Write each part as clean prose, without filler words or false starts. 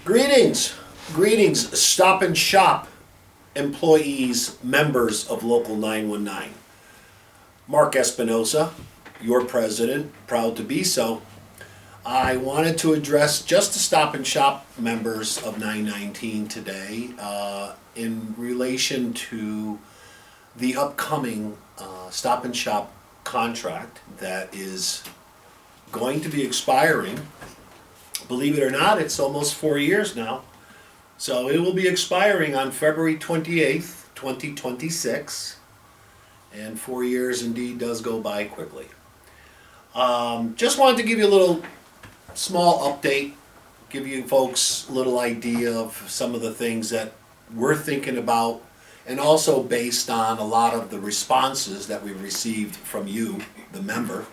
Greetings, Stop and Shop employees, members of Local 919. Mark Espinosa, your president, proud to be so. I wanted to address just the Stop and Shop members of 919 today in relation to the upcoming Stop and Shop contract that is going to be expiring. Believe it or not, it's almost 4 years now. So it will be expiring on February 28th, 2026. And 4 years indeed does go by quickly. Just wanted to give you a little small update, give you folks a little idea of some of the things that we're thinking about, and also based on a lot of the responses that we received from you, the member.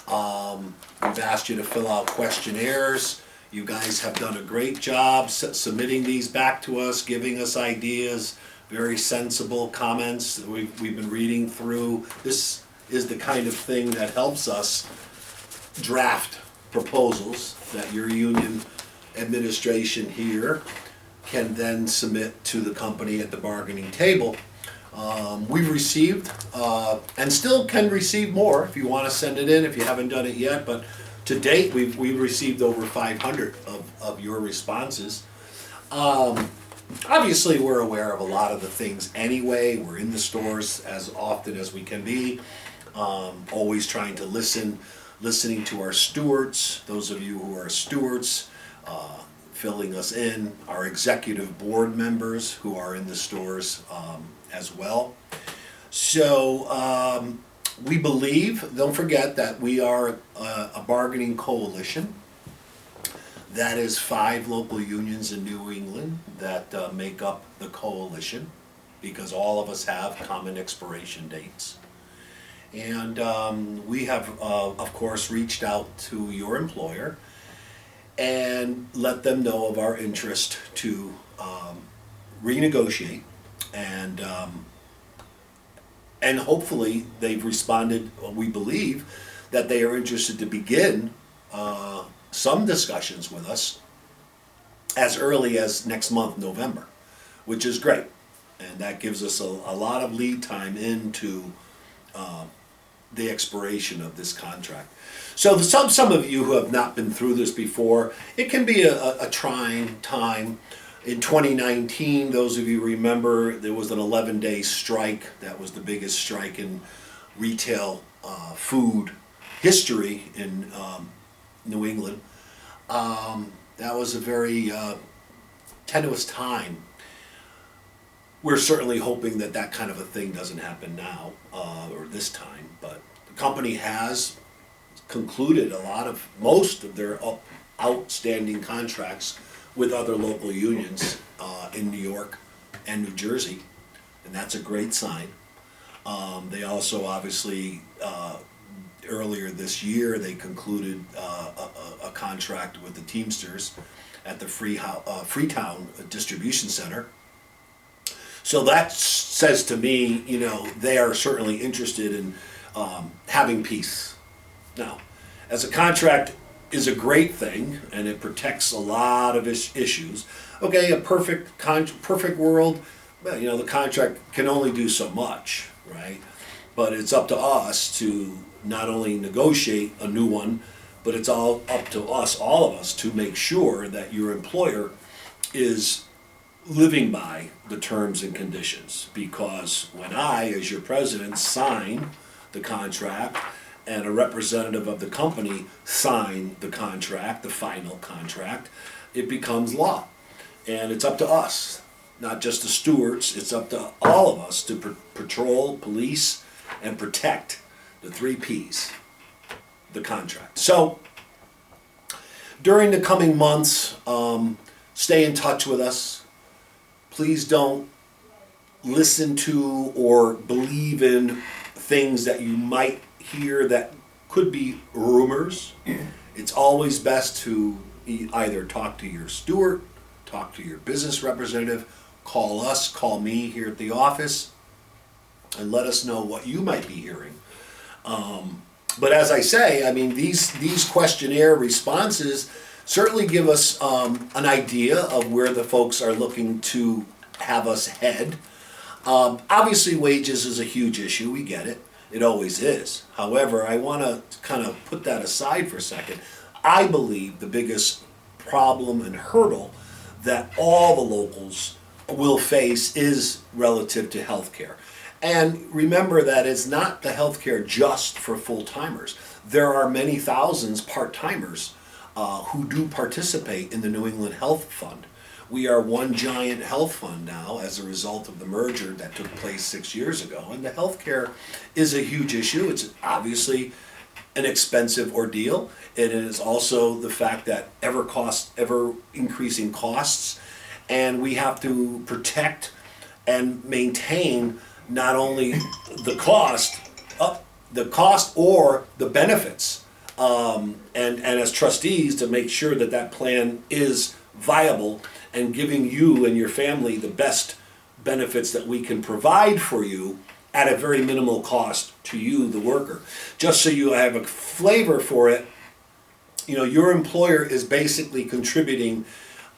We've asked you to fill out questionnaires. You guys have done a great job submitting these back to us, giving us ideas, very sensible comments that we've been reading through. This is the kind of thing that helps us draft proposals that your union administration here can then submit to the company at the bargaining table. We've received, and still can receive more if you want to send it in, if you haven't done it yet, but to date, we've received over 500 of your responses. Obviously, we're aware of a lot of the things anyway. We're in the stores as often as we can be, always trying to listening to our stewards, those of you who are stewards, filling us in, our executive board members who are in the stores as well. So we believe, don't forget that we are a bargaining coalition. That is 5 local unions in New England that make up the coalition, because all of us have common expiration dates. And we have, of course, reached out to your employer and let them know of our interest to renegotiate, and hopefully they've responded. We believe that they are interested to begin some discussions with us as early as next month, November, which is great. And that gives us a lot of lead time into the expiration of this contract. So some of you who have not been through this before, it can be a trying time. In 2019, those of you remember, there was an 11-day strike. That was the biggest strike in retail food history in New England. That was a very tenuous time. We're certainly hoping that that kind of a thing doesn't happen now or this time, but the company has concluded most of their outstanding contracts with other local unions in New York and New Jersey, and that's a great sign. They also obviously earlier this year they concluded a contract with the Teamsters at the Freetown Distribution Center. So that says to me, they are certainly interested in having peace. Now, as a contract is a great thing, and it protects a lot of issues. Okay, a perfect world, well, the contract can only do so much, right? But it's up to us to not only negotiate a new one, but it's all up to us, all of us, to make sure that your employer is living by the terms and conditions. Because when I, as your president, sign the contract, and a representative of the company sign the contract, the final contract, it becomes law. And it's up to us, not just the stewards, it's up to all of us to patrol, police, and protect the 3 Ps, the contract. So, during the coming months, stay in touch with us. Please don't listen to or believe in things that you might hear that could be rumors. It's always best to either talk to your steward, talk to your business representative, call us, call me here at the office, and let us know what you might be hearing. But as I say, these questionnaire responses certainly give us an idea of where the folks are looking to have us head. Obviously, wages is a huge issue. We get it. It always is. However, I want to kind of put that aside for a second. I believe the biggest problem and hurdle that all the locals will face is relative to healthcare. And remember that it's not the healthcare just for full-timers. There are many thousands part-timers who do participate in the New England Health Fund. We are one giant health fund now as a result of the merger that took place 6 years ago. And the healthcare is a huge issue. It's obviously an expensive ordeal. It is also the fact that ever increasing costs, and we have to protect and maintain not only the cost or the benefits, and as trustees to make sure that that plan is viable and giving you and your family the best benefits that we can provide for you at a very minimal cost to you, the worker. Just so you have a flavor for it, your employer is basically contributing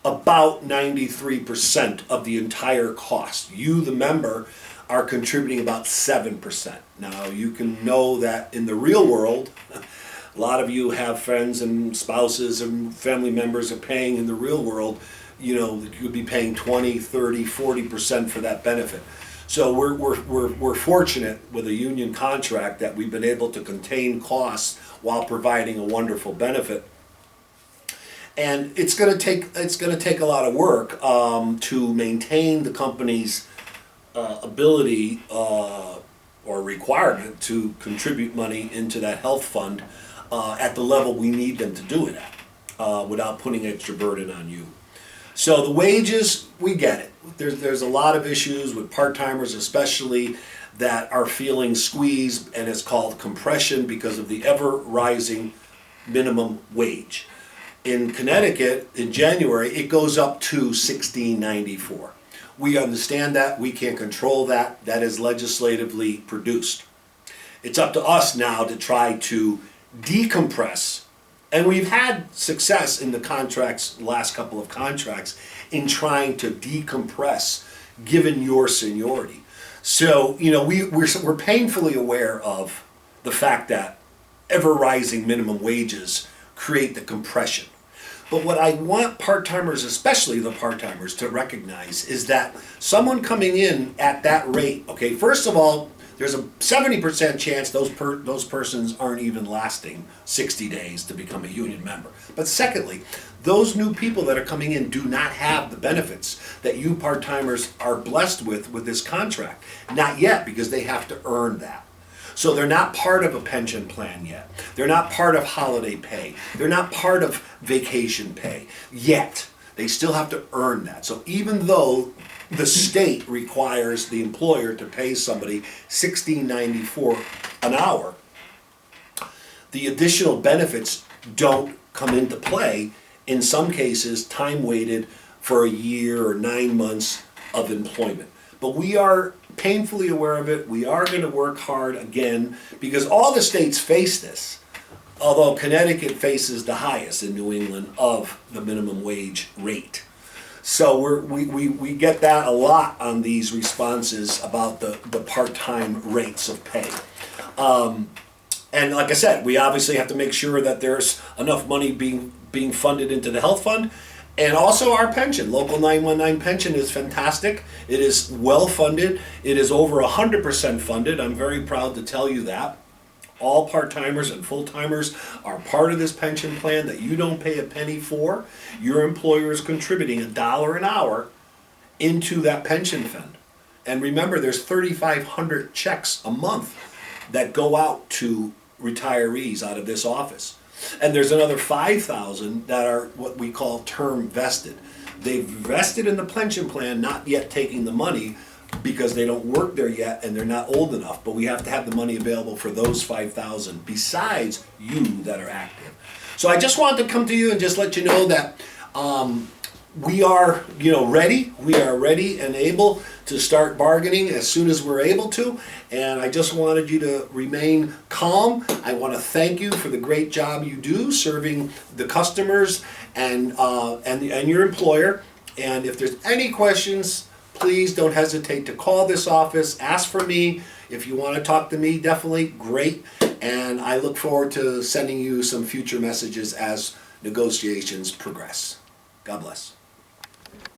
about 93% of the entire cost. You, the member, are contributing about 7%. Now, you can know that in the real world, a lot of you have friends and spouses and family members are paying in the real world, you could be paying 20, 30, 40% for that benefit. So we're fortunate with a union contract that we've been able to contain costs while providing a wonderful benefit. And it's going to take a lot of work to maintain the company's ability or requirement to contribute money into that health fund at the level we need them to do it at, without putting extra burden on you. So the wages, we get it. There's a lot of issues with part-timers especially that are feeling squeezed, and it's called compression because of the ever-rising minimum wage. In Connecticut, in January, it goes up to $16.94. We understand that. We can't control that. That is legislatively produced. It's up to us now to try to decompress. And we've had success in the last couple of contracts, in trying to decompress given your seniority. So, we're painfully aware of the fact that ever-rising minimum wages create the compression. But what I want part-timers, especially the part-timers, to recognize is that someone coming in at that rate, okay, first of all, there's a 70% chance those persons aren't even lasting 60 days to become a union member. But secondly, those new people that are coming in do not have the benefits that you part-timers are blessed with this contract. Not yet, because they have to earn that. So they're not part of a pension plan yet. They're not part of holiday pay. They're not part of vacation pay yet. They still have to earn that. So even though the state requires the employer to pay somebody $16.94 an hour, the additional benefits don't come into play. In some cases, time weighted for a year or 9 months of employment. But we are painfully aware of it. We are going to work hard again, because all the states face this, although Connecticut faces the highest in New England of the minimum wage rate. So we get that a lot on these responses about the part-time rates of pay. And like I said, we obviously have to make sure that there's enough money being funded into the health fund. And also our pension. Local 919 pension is fantastic. It is well funded. It is over 100% funded. I'm very proud to tell you that. All part-timers and full-timers are part of this pension plan that you don't pay a penny for. Your employer is contributing $1 an hour into that pension fund. And remember, there's 3,500 checks a month that go out to retirees out of this office. And there's another 5,000 that are what we call term vested. They've vested in the pension plan, not yet taking the money because they don't work there yet and they're not old enough. But we have to have the money available for those 5,000 besides you that are active. So I just wanted to come to you and just let you know that we are, ready. We are ready and able to start bargaining as soon as we're able to. And I just wanted you to remain calm. I want to thank you for the great job you do serving the customers and your employer. And if there's any questions, please don't hesitate to call this office. Ask for me. If you want to talk to me, definitely great. And I look forward to sending you some future messages as negotiations progress. God bless.